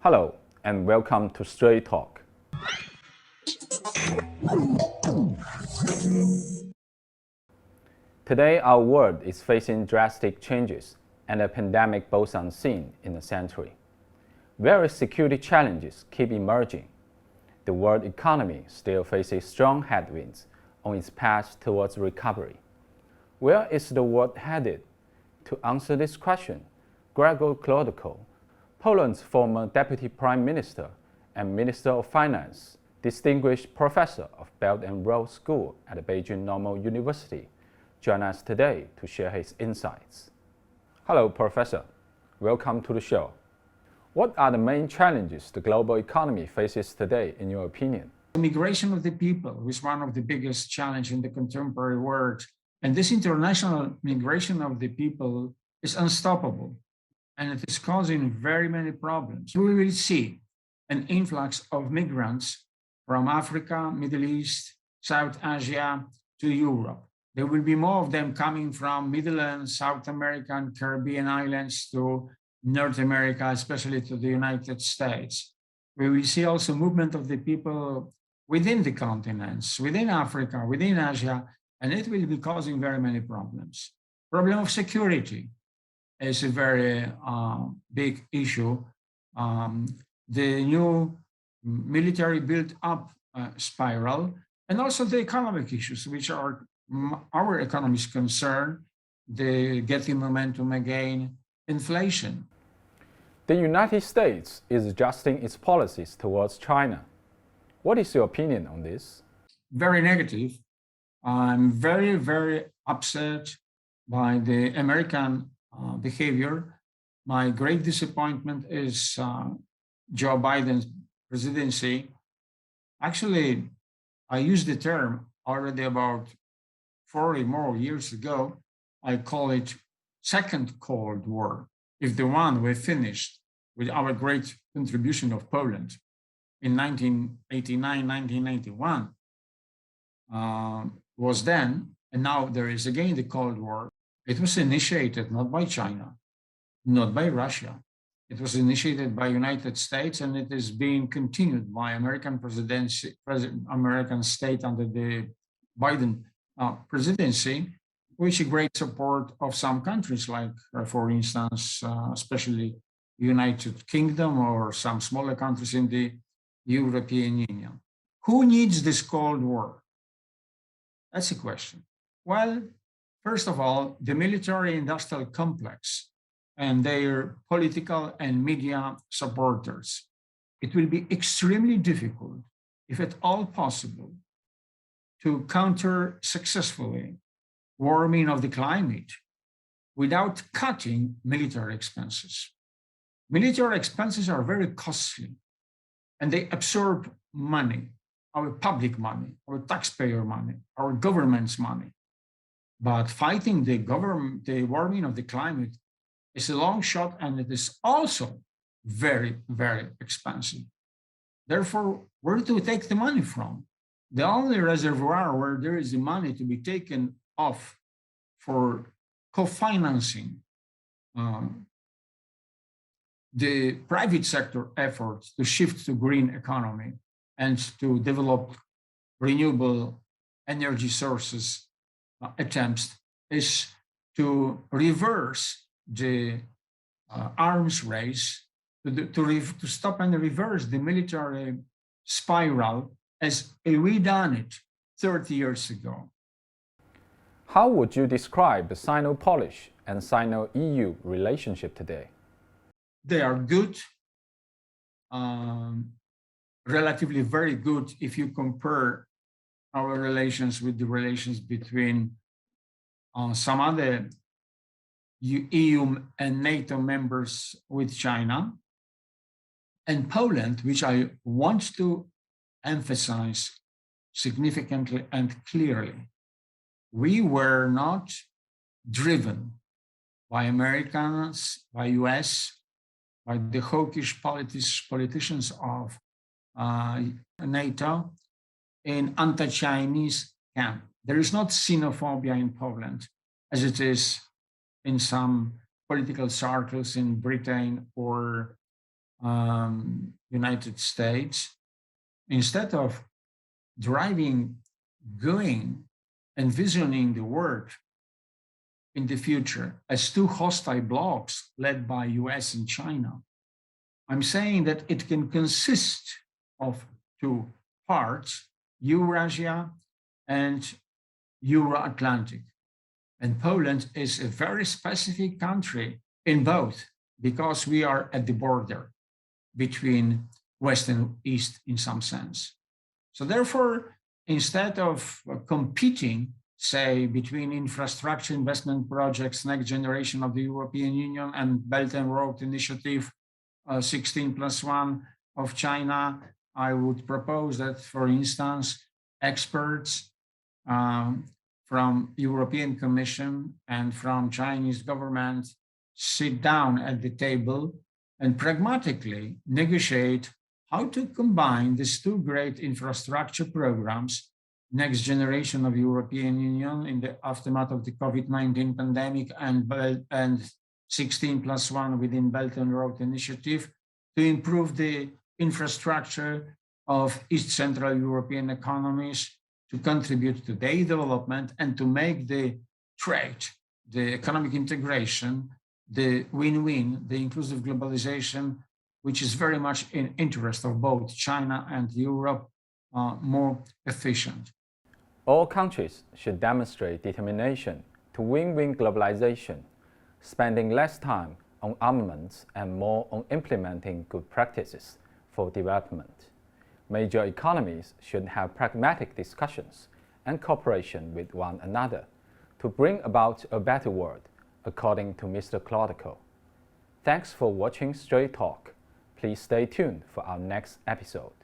Hello, and welcome to StraightTalk. Today, our world is facing drastic changes and a pandemic both unseen in a century. Various security challenges keep emerging. The world economy still faces strong headwinds on its path towards recovery. Where is the world headed? To answer this question, Grzegorz Kolodko, Poland's former Deputy Prime Minister and Minister of Finance, distinguished professor of Belt and Road School at the Beijing Normal University, joins us today to share his insights. Hello, Professor. Welcome to the show. What are the main challenges the global economy faces today, in your opinion? The migration of the people is one of the biggest challenges in the contemporary world. And this international migration of the people is unstoppable. And it is causing very many problems. We will see an influx of migrants from Africa, Middle East, South Asia to Europe. There will be more of them coming from Middle and South America and Caribbean islands to North America, especially to the United States. We will see also movement of the people within the continents, within Africa, within Asia, and it will be causing very many problems. Problem of security is a very big issue. The new military built-up spiral, and also the economic issues, which are our economy is concerned, the getting momentum again, inflation. The United States is adjusting its policies towards China. What is your opinion on this? Very negative. I'm very, very upset by the American behavior. My great disappointment is Joe Biden's presidency. Actually, I used the term already about 40 more years ago. I call it second Cold War. If the one we finished with our great contribution of Poland in 1989, 1991 was then, and now there is again the Cold War. It was initiated not by China, not by Russia. It was initiated by United States, and it is being continued by American American state under the Biden presidency, with a great support of some countries, like, for instance, especially United Kingdom or some smaller countries in the European Union. Who needs this Cold War? That's a question. Well, first of all, the military-industrial complex and their political and media supporters. It will be extremely difficult, if at all possible, to counter successfully warming of the climate without cutting military expenses. Military expenses are very costly, and they absorb money, our public money, our taxpayer money, our government's money. But fighting the warming of the climate is a long shot, and it is also very, very expensive. Therefore, where do we take the money from? The only reservoir where there is the money to be taken off for co-financing the private sector efforts to shift to green economy and to develop renewable energy sources attempts is to reverse the arms race, to stop and reverse the military spiral as we done it 30 years ago. How would you describe the SinoPolish and SinoEU relationship today? They are good, relatively very good if you compare our relations with the relations between some other EU and NATO members with China. And Poland, which I want to emphasize significantly and clearly, we were not driven by Americans, by US, by the hawkish politicians of NATO in anti-Chinese camp. There is not xenophobia in Poland, as it is in some political circles in Britain or United States, instead of driving, going, envisioning the world in the future as two hostile blocs led by US and China, I'm saying that it can consist of two parts, Eurasia and Euro-Atlantic. And Poland is a very specific country in both because we are at the border between West and East in some sense. So therefore, instead of competing, say, between infrastructure investment projects, next generation of the European Union and Belt and Road Initiative 16+1 of China, I would propose that, for instance, experts from European Commission and from Chinese government sit down at the table and pragmatically negotiate how to combine these two great infrastructure programs, next generation of European Union in the aftermath of the COVID-19 pandemic and 16+1 within Belt and Road Initiative, to improve the infrastructure of East Central European economies, to contribute to their development and to make the trade, the economic integration, the win-win, the inclusive globalization, which is very much in interest of both China and Europe, more efficient. All countries should demonstrate determination to win-win globalization, spending less time on armaments and more on implementing good practices for development. Major economies should have pragmatic discussions and cooperation with one another to bring about a better world, according to Mr. Kolodko. Thanks for watching Straight Talk. Please stay tuned for our next episode.